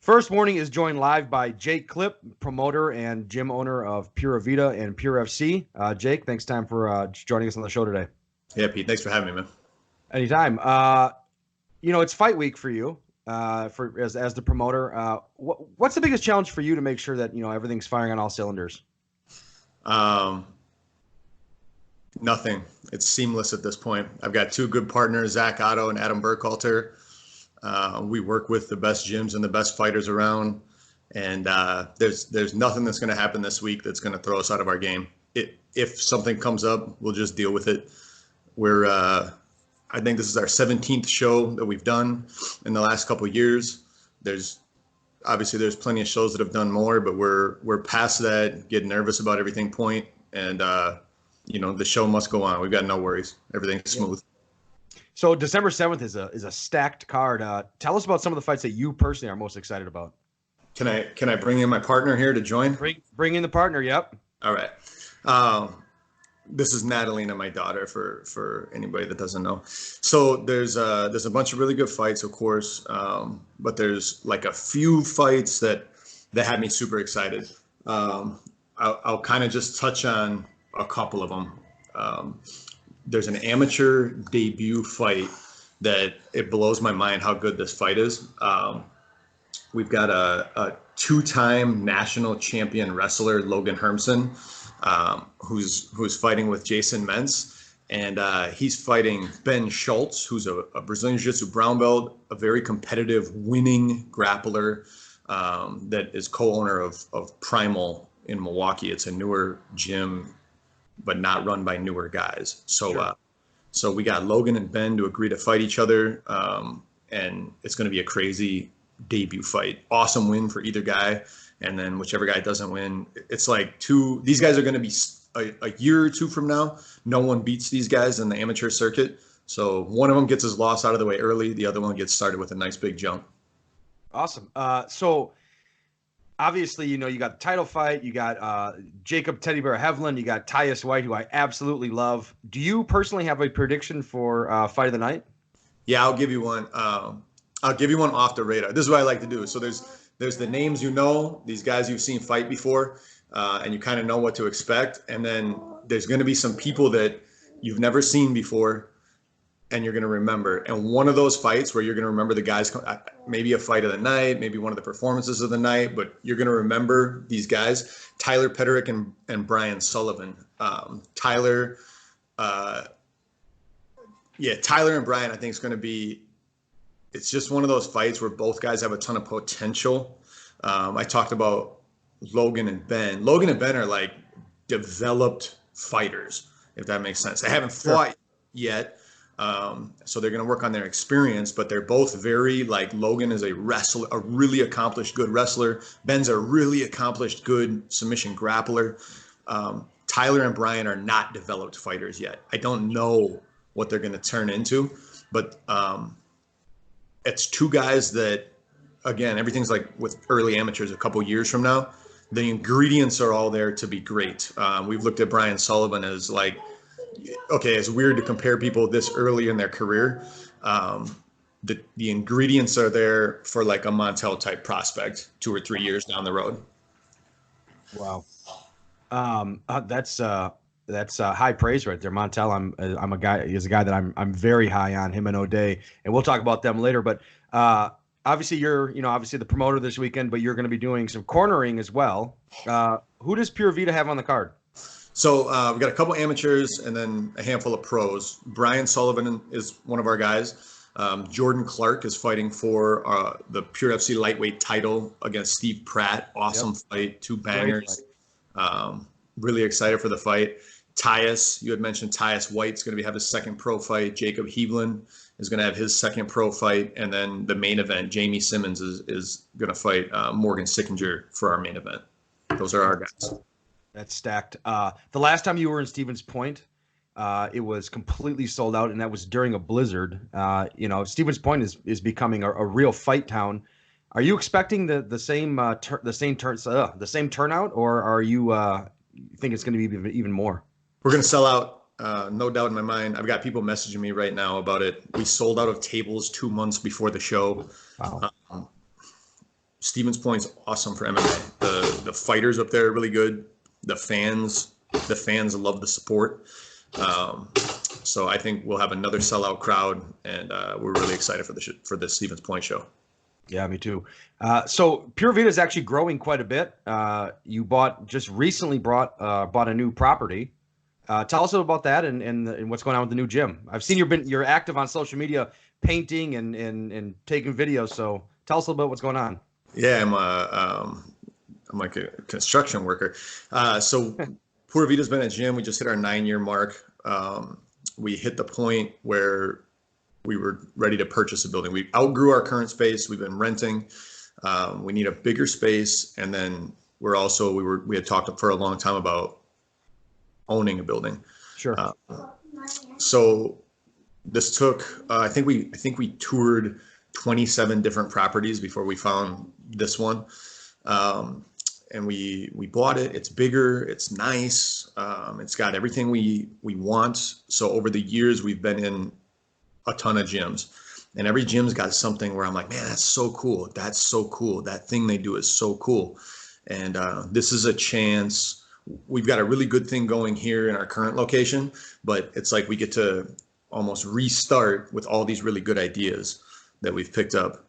First Warning is joined live by Jake Klipp, promoter and gym owner of Pura Vida and Pure FC. Jake, thanks for joining us on the show today. Yeah, Pete, thanks for having me, man. Anytime. It's fight week for you, as the promoter. What's the biggest challenge for you to make sure that everything's firing on all cylinders? Nothing. It's seamless at this point. I've got two good partners, Zach Otto and Adam Burkhalter. We work with the best gyms and the best fighters around, and there's nothing that's going to happen this week that's going to throw us out of our game. If something comes up, we'll just deal with it. I think this is our 17th show that we've done in the last couple of years. There's plenty of shows that have done more, but we're past that, getting nervous about everything point, and the show must go on. We've got no worries. Everything's smooth. So December 7th is a stacked card. Tell us about some of the fights that you personally are most excited about. Can I bring in my partner here to join? Bring in the partner. Yep. All right. This is Natalina, my daughter, for anybody that doesn't know. So there's a bunch of really good fights, of course, but there's like a few fights that had me super excited. I'll kind of just touch on a couple of them. There's an amateur debut fight that it blows my mind how good this fight is. We've got a two-time national champion wrestler, Logan Hermanson, who's fighting with Jason Mentz, and he's fighting Ben Schultz, who's a Brazilian Jiu-Jitsu brown belt, a very competitive, winning grappler that is co-owner of Primal in Milwaukee. It's a newer gym, but not run by newer guys. So, sure. So we got Logan and Ben to agree to fight each other, and it's going to be a crazy debut fight. Awesome win for either guy. And then whichever guy doesn't win, it's like these guys are going to be a year or two from now. No one beats these guys in the amateur circuit. So one of them gets his loss out of the way early. The other one gets started with a nice big jump. Awesome. So obviously, you got the title fight. You got Jacob Teddy Bear Hevlin. You got Tyus White, who I absolutely love. Do you personally have a prediction for fight of the night? Yeah, I'll give you one. I'll give you one off the radar. This is what I like to do. So there's the names these guys you've seen fight before, and you kind of know what to expect. And then there's going to be some people that you've never seen before, and you're going to remember. And one of those fights where you're going to remember the guys, maybe a fight of the night, maybe one of the performances of the night, but you're going to remember these guys, Tyler Petterick and Brian Sullivan. Tyler and Brian, I think is going to be, it's just one of those fights where both guys have a ton of potential. I talked about Logan and Ben. Logan and Ben are like developed fighters, if that makes sense. They haven't fought yet. So they're going to work on their experience, but they're both very, like, Logan is a wrestler, a really accomplished, good wrestler. Ben's a really accomplished, good submission grappler. Tyler and Brian are not developed fighters yet. I don't know what they're going to turn into, but it's two guys that, again, everything's like with early amateurs a couple years from now. The ingredients are all there to be great. We've looked at Brian Sullivan as like, okay, it's weird to compare people this early in their career. The ingredients are there for like a Montel type prospect 2 or 3 years down the road. Wow. That's high praise right there. Montel, he's a guy that I'm very high on, him and O'Day, and we'll talk about them later. But obviously you're, obviously the promoter this weekend, but you're going to be doing some cornering as well. Who does Pura Vida have on the card? So we've got a couple amateurs and then a handful of pros. Brian Sullivan is one of our guys. Jordan Clark is fighting for the Pure FC lightweight title against Steve Pratt. Awesome fight, 2 bangers. Really excited for the fight. Tyus, you had mentioned Tyus White's going to have his second pro fight. Jacob Hevlin is going to have his second pro fight. And then the main event, Jamie Simmons is going to fight Morgan Sickinger for our main event. Those are our guys. That's stacked. The last time you were in Stevens Point, it was completely sold out, and that was during a blizzard. Stevens Point is becoming a real fight town. Are you expecting the same turnout, or are you think it's going to be even more? We're going to sell out, no doubt in my mind. I've got people messaging me right now about it. We sold out of tables 2 months before the show. Wow. Stevens Point's awesome for MMA. The fighters up there are really good. The fans love the support. So I think we'll have another sellout crowd, and we're really excited for the Stevens Point show. Yeah, me too. So Pura Vida is actually growing quite a bit. You just recently bought a new property. Tell us about that and what's going on with the new gym. I've seen you're active on social media, painting and taking videos. So tell us a little bit what's going on. Yeah, I'm like a construction worker. So Pura Vida's been a gym. We just hit our 9-year mark. We hit the point where we were ready to purchase a building. We outgrew our current space. We've been renting. We need a bigger space, and then we had talked for a long time about owning a building. Sure. So this took. I think we toured 27 different properties before we found this one. And we bought it. It's bigger. It's nice. It's got everything we want. So over the years, we've been in a ton of gyms, and every gym's got something where I'm like, man, that's so cool. That's so cool. That thing they do is so cool. And this is a chance. We've got a really good thing going here in our current location, but it's like we get to almost restart with all these really good ideas that we've picked up.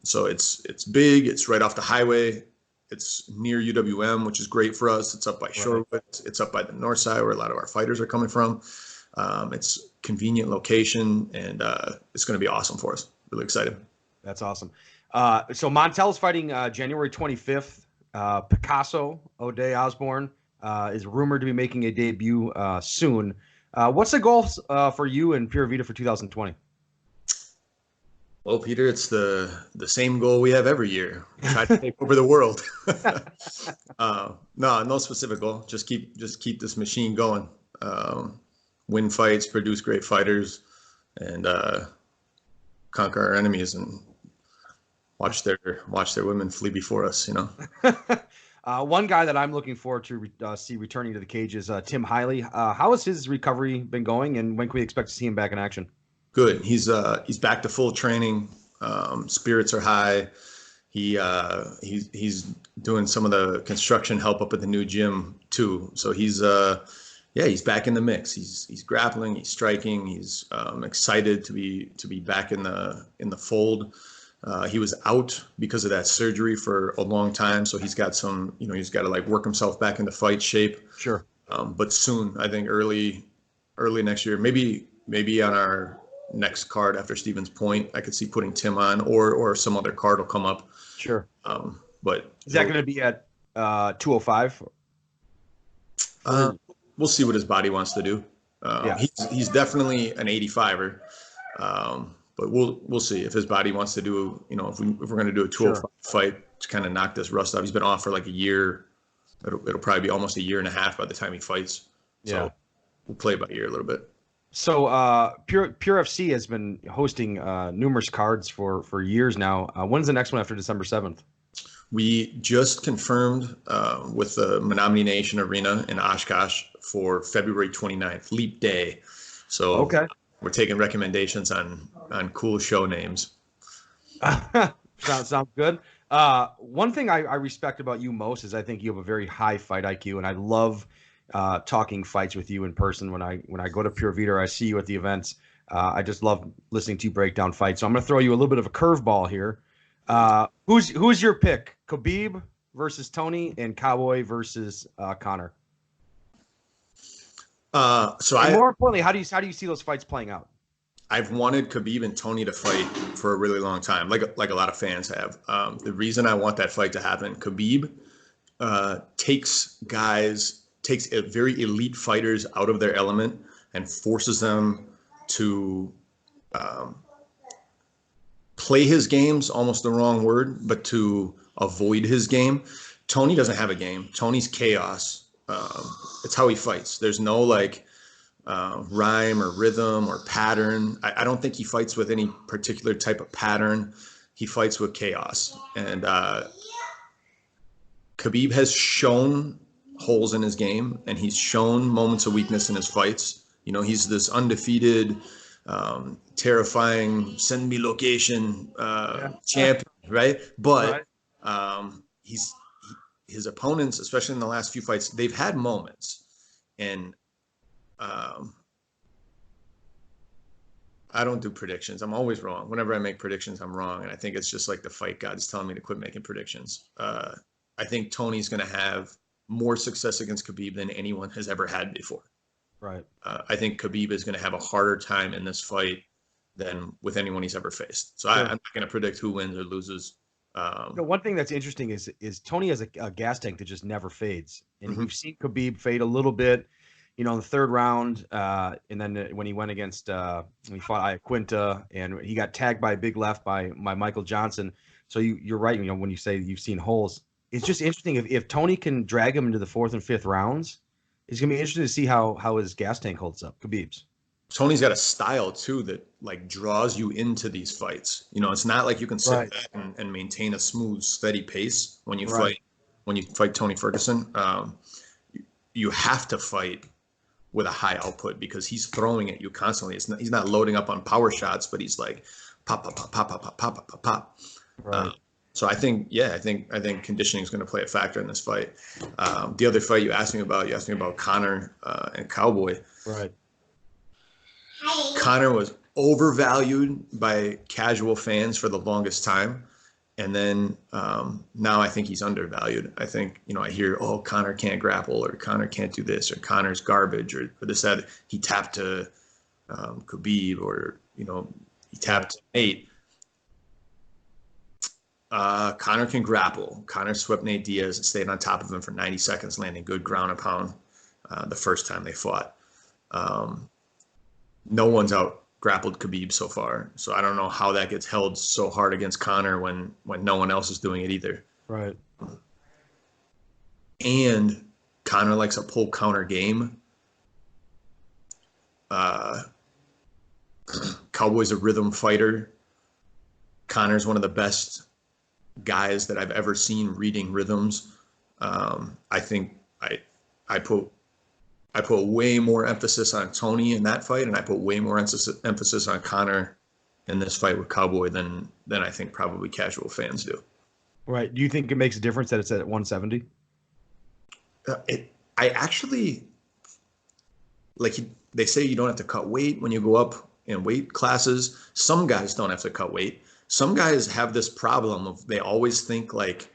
So it's big. It's right off the highway. It's near UWM, which is great for us. It's up by Shorewood. It's up by the north side where a lot of our fighters are coming from. It's convenient location, and it's going to be awesome for us. Really excited. That's awesome. So Montel's fighting January 25th. Picasso O'Day Osborne is rumored to be making a debut soon. What's the goal for you and Pura Vida for 2020? Well, Peter, it's the same goal we have every year. Try to take over the world. No specific goal. Just keep this machine going. Win fights, produce great fighters, and conquer our enemies and watch their women flee before us. You know. One guy that I'm looking forward to see returning to the cage is Timeil. How has his recovery been going, and when can we expect to see him back in action? Good. He's back to full training. Spirits are high. He's doing some of the construction help up at the new gym too. So he's back in the mix. He's grappling. He's striking. He's excited to be back in the fold. He was out because of that surgery for a long time, so he's got he's got to like work himself back into fight shape. Sure. But soon, I think early next year, maybe on our next card after Stevens Point, I could see putting Tim on, or some other card will come up. Sure. But is that going to be at 205? We'll see what his body wants to do. He's definitely an 85er. But we'll see if his body wants to do, if we're going to do a 205 fight to kind of knock this rust off. He's been off for like a year. It'll probably be almost a year and a half by the time he fights. So we'll play by ear a little bit. So Pure FC has been hosting numerous cards for years now. When's the next one after December 7th? We just confirmed with the Menominee Nation Arena in Oshkosh for February 29th, Leap Day. So okay. We're taking recommendations on cool show names. Sounds good. One thing I respect about you most is I think you have a very high fight IQ, and I love talking fights with you in person. When I go to Pura Vida or I see you at the events, I just love listening to you break down fights. So I'm going to throw you a little bit of a curveball here. Who's your pick? Khabib versus Tony and Cowboy versus Connor? More importantly, how do you see those fights playing out? I've wanted Khabib and Tony to fight for a really long time, like a lot of fans have. The reason I want that fight to happen, Khabib takes very elite fighters out of their element and forces them to play his game's almost the wrong word, but to avoid his game. Tony doesn't have a game. Tony's chaos. It's how he fights. There's no rhyme or rhythm or pattern. I don't think he fights with any particular type of pattern. He fights with chaos. And Khabib has shown holes in his game, and he's shown moments of weakness in his fights. He's this undefeated, terrifying, send me location champion, right? But His opponents, especially in the last few fights, they've had moments, and I don't do predictions. I'm always wrong. Whenever I make predictions, I'm wrong, and I think it's just like the fight god is telling me to quit making predictions. I think Tony's going to have more success against Khabib than anyone has ever had before. Right. I think Khabib is going to have a harder time in this fight than with anyone he's ever faced. So Sure. I'm not going to predict who wins or loses. One thing that's interesting is Tony has a gas tank that just never fades, and Mhm. you've seen Khabib fade a little bit, in the third round, and then when he went against when he fought Iaquinta, and he got tagged by a big left by Michael Johnson. So you're right, when you say you've seen holes. It's just interesting if Tony can drag him into the fourth and fifth rounds. It's gonna be interesting to see how his gas tank holds up. Khabib's. Tony's got a style too that like draws you into these fights. It's not like you can sit Right. back and maintain a smooth, steady pace when you Right. fight Tony Ferguson. You have to fight with a high output because he's throwing at you constantly. He's not loading up on power shots, but he's like pop, pop, pop, pop, pop, pop, pop, pop, pop. Right. So I think conditioning is going to play a factor in this fight. The other fight you asked me about Conor and Cowboy. Right. Conor was overvalued by casual fans for the longest time. And then now I think he's undervalued. I think, I hear, oh, Conor can't grapple, or Conor can't do this, or Conor's garbage, or this, that. He tapped to Khabib, or, he tapped to Nate. Conor can grapple. Conor swept Nate Diaz and stayed on top of him for 90 seconds, landing good ground and pound the first time they fought. No one's out grappled Khabib so far. So I don't know how that gets held so hard against Conor when no one else is doing it either. Right. And Conor likes a pull counter game. Cowboy's a rhythm fighter. Conor's one of the best guys that I've ever seen reading rhythms. I think I put way more emphasis on Tony in that fight, and I put way more emphasis on Conor in this fight with Cowboy than I think probably casual fans do. Right. Do you think it makes a difference that it's at 170? I actually, they say you don't have to cut weight when you go up in weight classes. Some guys don't have to cut weight. Some guys have this problem of they always think like,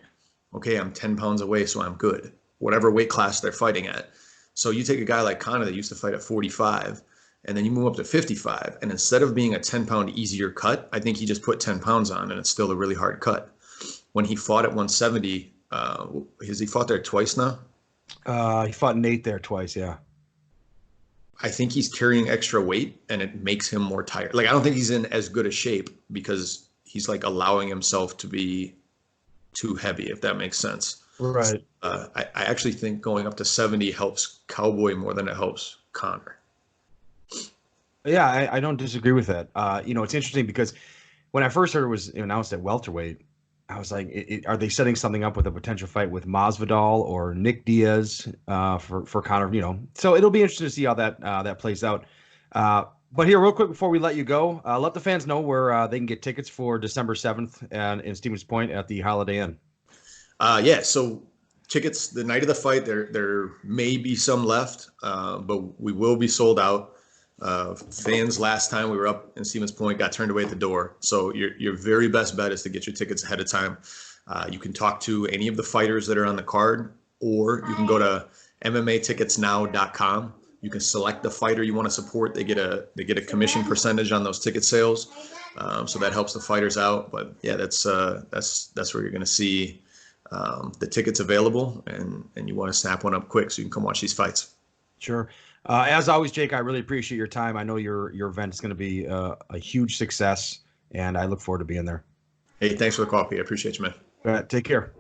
okay, I'm 10 pounds away, so I'm good, whatever weight class they're fighting at. So you take a guy like Conor that used to fight at 45, and then you move up to 55, and instead of being a 10-pound easier cut, I think he just put 10 pounds on, and it's still a really hard cut. When he fought at 170, has he fought there twice now? He fought Nate there twice, yeah. I think he's carrying extra weight, and it makes him more tired. Like, I don't think he's in as good a shape because he's like allowing himself to be too heavy, if that makes sense. Right. I actually think going up to 70 helps Cowboy more than it helps Conor. Yeah, I don't disagree with that. It's interesting because when I first heard it was announced at welterweight, I was like, are they setting something up with a potential fight with Masvidal or Nick Diaz for Conor? So it'll be interesting to see how that plays out. But here, real quick before we let you go, let the fans know where they can get tickets for December 7th and in Stevens Point at the Holiday Inn. So tickets the night of the fight, there may be some left, but we will be sold out. Fans last time we were up in Stevens Point got turned away at the door. So your very best bet is to get your tickets ahead of time. You can talk to any of the fighters that are on the card, or you can go to MMAticketsnow.com. You can select the fighter you want to support. They get a commission percentage on those ticket sales. So that helps the fighters out. But yeah, that's where you're going to see the tickets available, and you want to snap one up quick so you can come watch these fights. Sure. As always, Jake, I really appreciate your time. I know your event is going to be a huge success, and I look forward to being there. Hey, thanks for the call, Pete. I appreciate you, man. Take care.